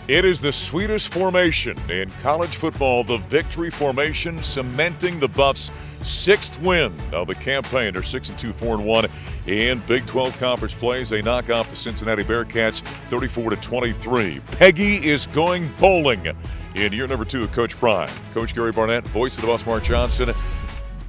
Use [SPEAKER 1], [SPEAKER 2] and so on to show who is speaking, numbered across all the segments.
[SPEAKER 1] It is the sweetest formation in college football, the victory formation, cementing the Buffs' sixth win of the campaign. They're 6-2, 4-1 in Big 12 conference plays. They knock off the Cincinnati Bearcats 34-23. Peggy is going bowling in year number 2 of Coach Prime. Coach Gary Barnett, voice of the Buffs, Mark Johnson.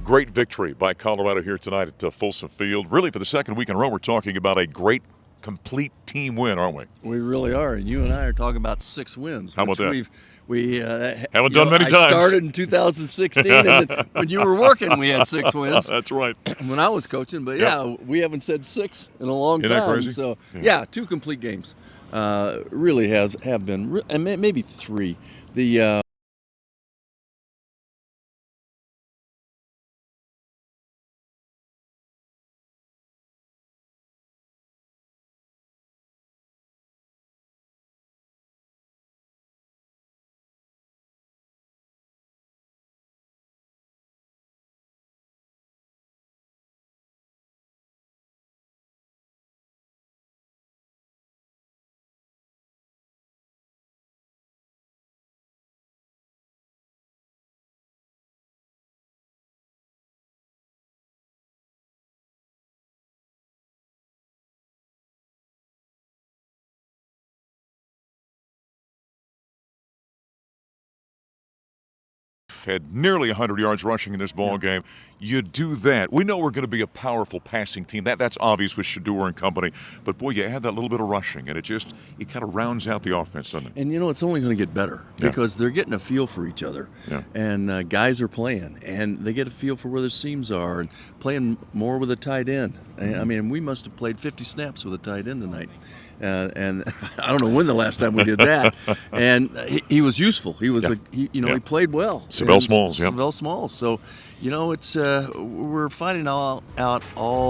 [SPEAKER 1] Great victory by Colorado here tonight at Folsom Field. Really, for the second week in a row, we're talking about a great complete team win, aren't we?
[SPEAKER 2] We really are. And you and I are talking about 6 wins.
[SPEAKER 1] How about that?
[SPEAKER 2] We
[SPEAKER 1] haven't done many times.
[SPEAKER 2] I started in 2016, and then when you were working, we had 6 wins.
[SPEAKER 1] That's right.
[SPEAKER 2] When I was coaching, but yeah, we haven't said 6 in a long time.
[SPEAKER 1] Isn't that crazy?
[SPEAKER 2] So yeah, 2 complete games. Really have been, and maybe 3. The
[SPEAKER 1] had nearly 100 yards rushing in this ball game. You do that. We know we're going to be a powerful passing team. That's obvious with Shador and company. But, boy, you add that little bit of rushing, and it kind of rounds out the offense, doesn't it?
[SPEAKER 2] And, it's only going to get better because they're getting a feel for each other.
[SPEAKER 1] Yeah.
[SPEAKER 2] And guys are playing, and they get a feel for where their seams are and playing more with a tight end. I mean, we must have played 50 snaps with a tight end tonight. And I don't know when the last time we did that. And he was useful. He was, he played well.
[SPEAKER 1] Savell Smalls,
[SPEAKER 2] Savell Smalls. So, it's we're finding out all.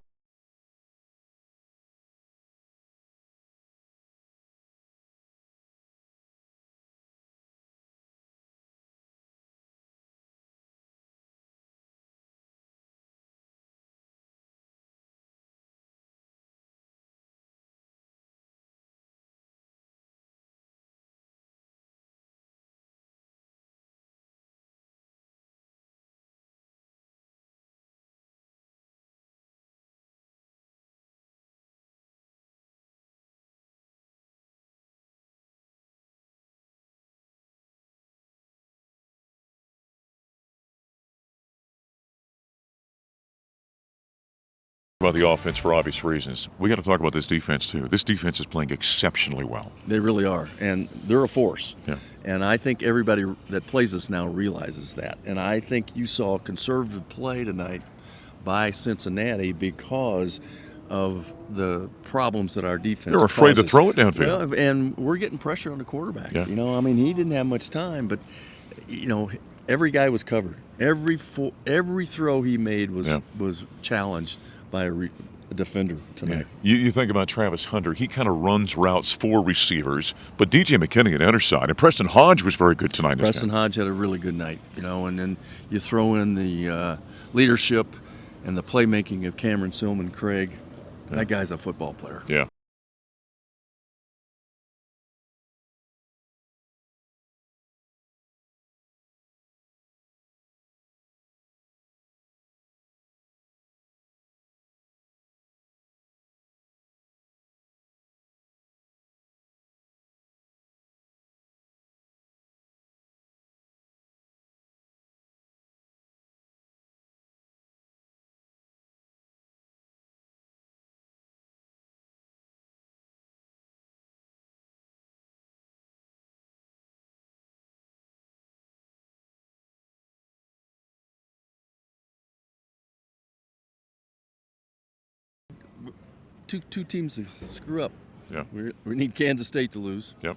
[SPEAKER 1] About the offense for obvious reasons. We got to talk about this defense too. This defense is playing exceptionally well.
[SPEAKER 2] They really are, and they're a force.
[SPEAKER 1] Yeah.
[SPEAKER 2] And I think everybody that plays us now realizes that. And I think you saw conservative play tonight by Cincinnati because of the problems that our defense
[SPEAKER 1] They're afraid
[SPEAKER 2] causes.
[SPEAKER 1] to throw it downfield.
[SPEAKER 2] Well, and we're getting pressure on the quarterback.
[SPEAKER 1] Yeah.
[SPEAKER 2] He didn't have much time, but every guy was covered. Every throw he made was challenged by a defender tonight.
[SPEAKER 1] Yeah. You think about Travis Hunter. He kind of runs routes for receivers, but DJ McKinney on the other side. And Preston Hodge was very good tonight.
[SPEAKER 2] Preston Hodge had a really good night, and then you throw in the leadership and the playmaking of Cameron Silman Craig. Yeah. That guy's a football player.
[SPEAKER 1] Yeah.
[SPEAKER 2] Two teams to screw up.
[SPEAKER 1] Yeah.
[SPEAKER 2] We need Kansas State to lose.
[SPEAKER 1] Yep.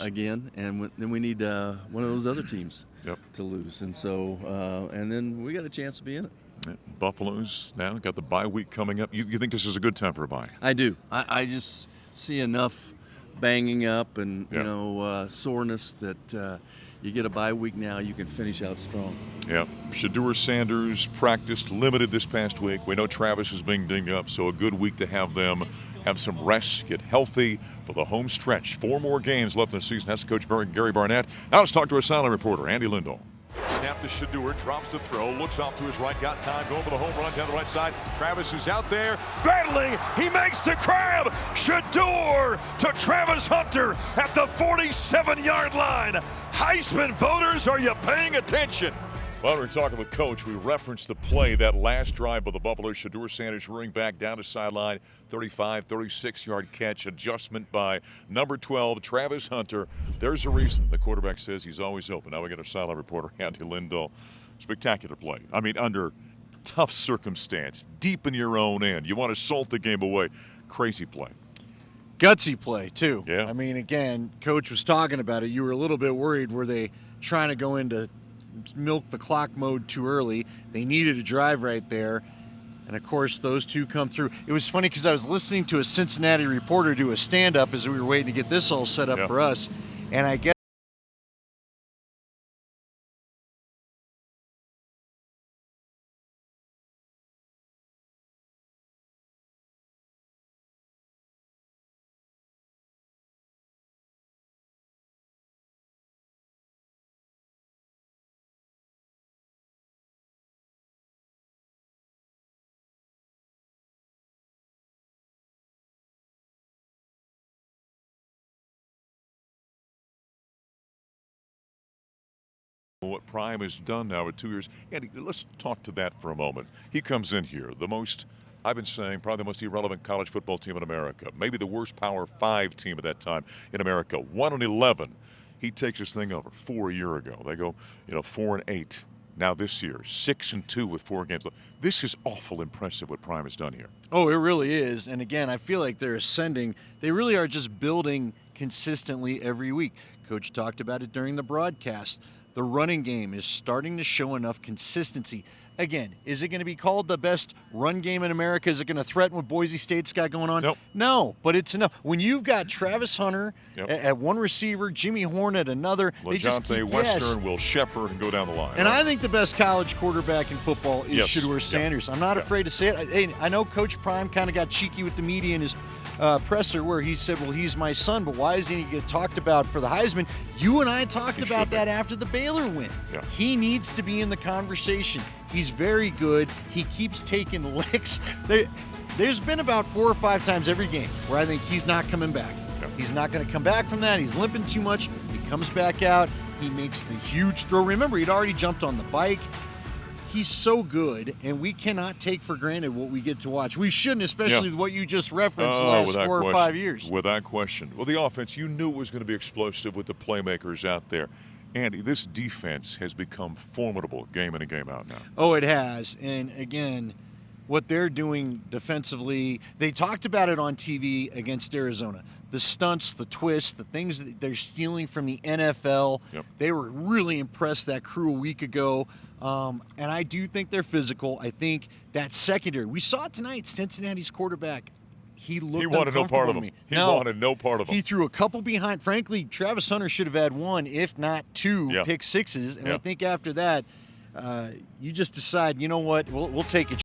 [SPEAKER 2] Again, and then we need one of those other teams
[SPEAKER 1] Yep.
[SPEAKER 2] to lose, and so and then we got a chance to be in it.
[SPEAKER 1] Yeah. Buffalo's now got the bye week coming up. You think this is a good time for a bye?
[SPEAKER 2] I do. I just see enough banging up and
[SPEAKER 1] Yeah.
[SPEAKER 2] soreness that you get a bye week now, you can finish out strong.
[SPEAKER 1] Yeah. Shedeur Sanders practiced limited this past week. We know Travis is being dinged up, so a good week to have them have some rest, get healthy for the home stretch. 4 more games left in the season. That's Coach Gary Barnett. Now let's talk to our sideline reporter, Andy Lindahl. Snap to Shedeur, drops the throw, looks off to his right, got time, going for the home run down the right side. Travis is out there, battling, he makes the grab! Shedeur to Travis Hunter at the 47-yard line. Heisman voters, are you paying attention? While we're talking with Coach, we referenced the play, that last drive by the Buffaloes. Shedeur Sanders running back down the sideline, 35, 36-yard catch, adjustment by number 12, Travis Hunter. There's a reason the quarterback says he's always open. Now we got our sideline reporter, Andy Lindahl. Spectacular play. I mean, under tough circumstance, deep in your own end. You want to salt the game away. Crazy play.
[SPEAKER 3] Gutsy play, too.
[SPEAKER 1] Yeah.
[SPEAKER 3] I mean, again, Coach was talking about it. You were a little bit worried. Were they trying to go into milk the clock mode too early? They needed a drive right there. And, of course, those two come through. It was funny because I was listening to a Cincinnati reporter do a stand-up as we were waiting to get this all set up for us. And I guess
[SPEAKER 1] what Prime has done now with 2 years. Andy, let's talk to that for a moment. He comes in here, the most, I've been saying, probably the most irrelevant college football team in America, maybe the worst Power 5 team at that time in America, 1-11. He takes this thing over 4 years ago. They go, 4-8. Now this year, 6-2 with 4 games left. This is awful impressive what Prime has done here.
[SPEAKER 3] Oh, it really is. And again, I feel like they're ascending. They really are just building consistently every week. Coach talked about it during the broadcast. The running game is starting to show enough consistency. Again, is it going to be called the best run game in America? Is it going to threaten what Boise State's got going on?
[SPEAKER 1] Nope.
[SPEAKER 3] No, but it's enough. When you've got Travis Hunter at one receiver, Jimmy Horn at another, they just keep,
[SPEAKER 1] Western, Will Shepard, and go down the line.
[SPEAKER 3] And I think the best college quarterback in football is Shedeur Sanders. I'm not afraid to say it. I know Coach Prime kind of got cheeky with the media in his presser where he said, well, he's my son, but why isn't he get talked about for the Heisman? You and I talked about that after the Baylor win.
[SPEAKER 1] Yeah.
[SPEAKER 3] He needs to be in the conversation. He's very good. He keeps taking licks. There's been about 4 or 5 times every game where I think he's not coming back.
[SPEAKER 1] Yeah.
[SPEAKER 3] He's not going to come back from that. He's limping too much. He comes back out. He makes the huge throw. Remember, he'd already jumped on the bike. He's so good, and we cannot take for granted what we get to watch. We shouldn't, especially what you just referenced the last 4 or 5 years.
[SPEAKER 1] Without question. Well, the offense, you knew it was going to be explosive with the playmakers out there. Andy, this defense has become formidable game in and game out now.
[SPEAKER 3] Oh, it has. And, again, what they're doing defensively, they talked about it on TV against Arizona. The stunts, the twists, the things that they're stealing from the NFL.
[SPEAKER 1] Yep.
[SPEAKER 3] They were really impressed, that crew, a week ago. And I do think they're physical. I think that secondary, we saw it tonight, Cincinnati's quarterback. He
[SPEAKER 1] wanted no part of them. He wanted no part of them.
[SPEAKER 3] He threw a couple behind. Frankly, Travis Hunter should have had 1, if not 2, pick sixes. And I think after that, you just decide, you know what, we'll take it.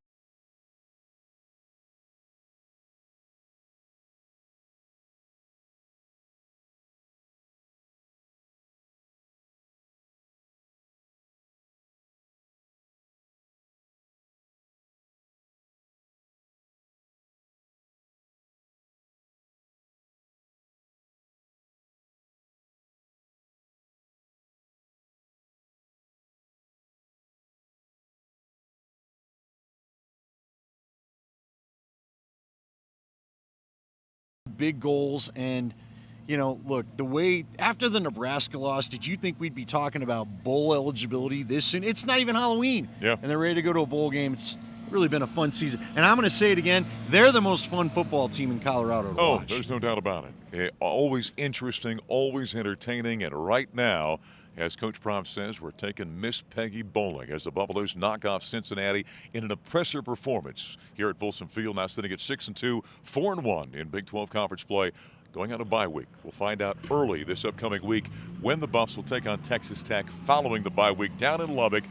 [SPEAKER 3] Big goals. And, look, the way after the Nebraska loss, did you think we'd be talking about bowl eligibility this soon? It's not even Halloween.
[SPEAKER 1] Yeah.
[SPEAKER 3] And they're ready to go to a bowl game. It's really been a fun season. And I'm going to say it again, they're the most fun football team in Colorado to watch.
[SPEAKER 1] There's no doubt about it. Always interesting, always entertaining, and right now, as Coach Prime says, we're taking Miss Peggy bowling as the Buffaloes knock off Cincinnati in an impressive performance here at Folsom Field, now sitting at 6-2, 4-1 in Big 12 conference play. going on a bye week. We'll find out early this upcoming week when the Buffs will take on Texas Tech following the bye week down in Lubbock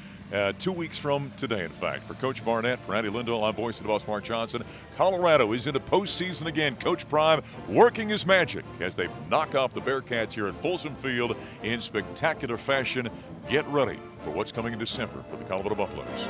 [SPEAKER 1] 2 weeks from today, in fact. For Coach Barnett, for Andy Lindahl, I'm voice of the Buffs, Mark Johnson. Colorado is in the postseason again. Coach Prime working his magic as they knock off the Bearcats here at Folsom Field in spectacular fashion. Get ready for what's coming in December for the Colorado Buffaloes.